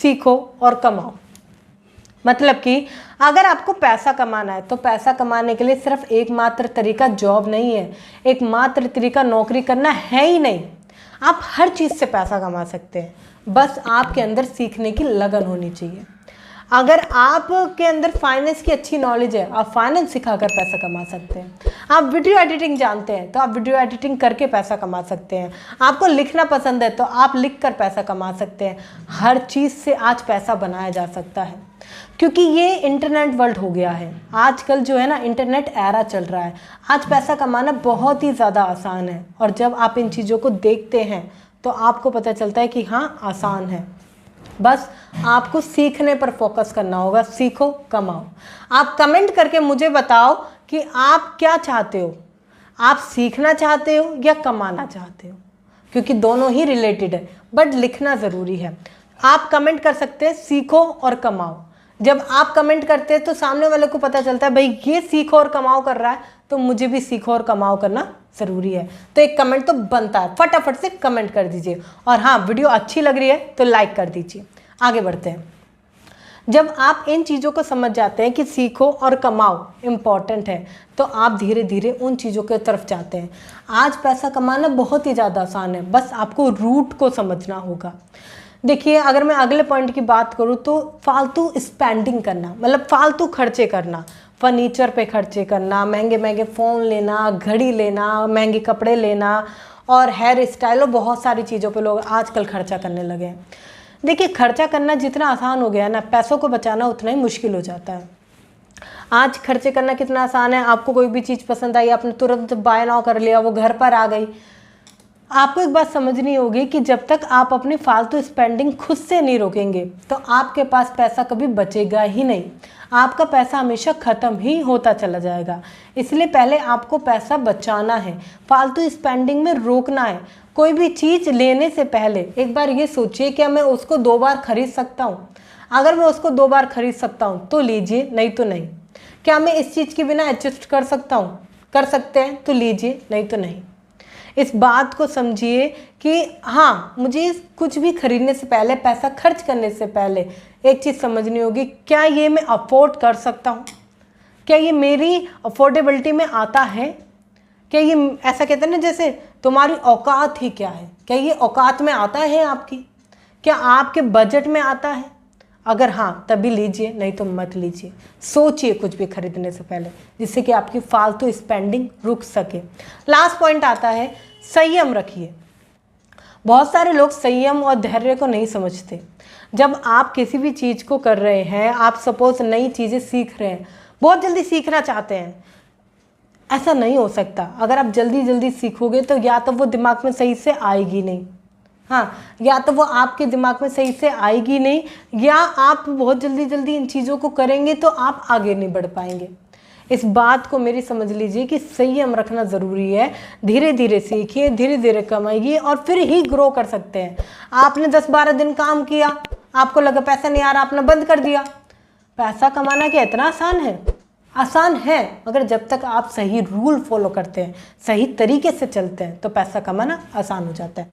सीखो और कमाओ। मतलब कि अगर आपको पैसा कमाना है तो पैसा कमाने के लिए सिर्फ एकमात्र तरीका जॉब नहीं है, एकमात्र तरीका नौकरी करना है ही नहीं। आप हर चीज़ से पैसा कमा सकते हैं, बस आपके अंदर सीखने की लगन होनी चाहिए। अगर आपके अंदर फाइनेंस की अच्छी नॉलेज है, आप फाइनेंस सिखाकर पैसा कमा सकते हैं। आप वीडियो एडिटिंग जानते हैं तो आप वीडियो एडिटिंग करके पैसा कमा सकते हैं। आपको लिखना पसंद है तो आप लिख कर पैसा कमा सकते हैं। हर चीज़ से आज पैसा बनाया जा सकता है, क्योंकि ये इंटरनेट वर्ल्ड हो गया है। आजकल जो है ना, इंटरनेट एरा चल रहा है। आज पैसा कमाना बहुत ही ज़्यादा आसान है, और जब आप इन चीज़ों को देखते हैं तो आपको पता चलता है कि हाँ, आसान है। बस आपको सीखने पर फोकस करना होगा। सीखो, कमाओ। आप कमेंट करके मुझे बताओ कि आप क्या चाहते हो, आप सीखना चाहते हो या कमाना चाहते हो, क्योंकि दोनों ही रिलेटेड है, बट लिखना ज़रूरी है। आप कमेंट कर सकते हैं सीखो और कमाओ। जब आप कमेंट करते हैं तो सामने वाले को पता चलता है भाई ये सीखो और कमाओ कर रहा है, तो मुझे भी सीखो और कमाओ करना ज़रूरी है। तो एक कमेंट तो बनता है, फटाफट से कमेंट कर दीजिए। और हाँ, वीडियो अच्छी लग रही है तो लाइक कर दीजिए। आगे बढ़ते हैं। जब आप इन चीज़ों को समझ जाते हैं कि सीखो और कमाओ इम्पॉर्टेंट है, तो आप धीरे धीरे उन चीज़ों की तरफ जाते हैं। आज पैसा कमाना बहुत ही ज़्यादा आसान है, बस आपको रूट को समझना होगा। देखिए, अगर मैं अगले पॉइंट की बात करूँ तो फालतू स्पेंडिंग करना, मतलब फालतू खर्चे करना, फर्नीचर पे खर्चे करना, महंगे महंगे फ़ोन लेना, घड़ी लेना, महंगे कपड़े लेना और हेयर स्टाइल और बहुत सारी चीज़ों पे लोग आजकल खर्चा करने लगे हैं। देखिए, खर्चा करना जितना आसान हो गया है ना, पैसों को बचाना उतना ही मुश्किल हो जाता है। आज खर्चे करना कितना आसान है, आपको कोई भी चीज़ पसंद आई, आपने तुरंत बाय नाउ कर लिया, वो घर पर आ गई। आपको एक बात समझनी होगी कि जब तक आप अपनी फालतू स्पेंडिंग खुद से नहीं रोकेंगे तो आपके पास पैसा कभी बचेगा ही नहीं। आपका पैसा हमेशा ख़त्म ही होता चला जाएगा। इसलिए पहले आपको पैसा बचाना है, फालतू स्पेंडिंग में रोकना है। कोई भी चीज़ लेने से पहले एक बार ये सोचिए क्या मैं उसको 2 बार खरीद सकता हूँ। अगर मैं उसको 2 बार खरीद सकता हूँ तो लीजिए, नहीं तो नहीं। क्या मैं इस चीज़ के बिना एडजस्ट कर सकता हूँ? कर सकते हैं तो लीजिए, नहीं तो नहीं। इस बात को समझिए कि हाँ, मुझे कुछ भी खरीदने से पहले, पैसा खर्च करने से पहले एक चीज़ समझनी होगी, क्या ये मैं अफोर्ड कर सकता हूँ? क्या ये मेरी अफोर्डेबिलिटी में आता है? क्या ये, ऐसा कहते हैं ना जैसे तुम्हारी औकात ही क्या है, क्या ये औकात में आता है आपकी? क्या आपके बजट में आता है? अगर हाँ, तभी लीजिए, नहीं तो मत लीजिए। सोचिए कुछ भी खरीदने से पहले, जिससे कि आपकी फालतू स्पेंडिंग रुक सके। लास्ट पॉइंट आता है, संयम रखिए। बहुत सारे लोग संयम और धैर्य को नहीं समझते। जब आप किसी भी चीज़ को कर रहे हैं, आप सपोज नई चीज़ें सीख रहे हैं, बहुत जल्दी सीखना चाहते हैं, ऐसा नहीं हो सकता। अगर आप जल्दी जल्दी सीखोगे तो या तो वो दिमाग में सही से आएगी नहीं, हाँ, या तो वो आपके दिमाग में सही से आएगी नहीं, या आप बहुत जल्दी जल्दी इन चीज़ों को करेंगे तो आप आगे नहीं बढ़ पाएंगे। इस बात को मेरी समझ लीजिए कि संयम रखना ज़रूरी है। धीरे धीरे सीखिए, धीरे धीरे कमाइए और फिर ही ग्रो कर सकते हैं। आपने 10-12 दिन काम किया, आपको लगा पैसा नहीं आ रहा, आपने बंद कर दिया। पैसा कमाना क्या इतना आसान है? आसान है, मगर जब तक आप सही रूल फॉलो करते हैं, सही तरीके से चलते हैं, तो पैसा कमाना आसान हो जाता है।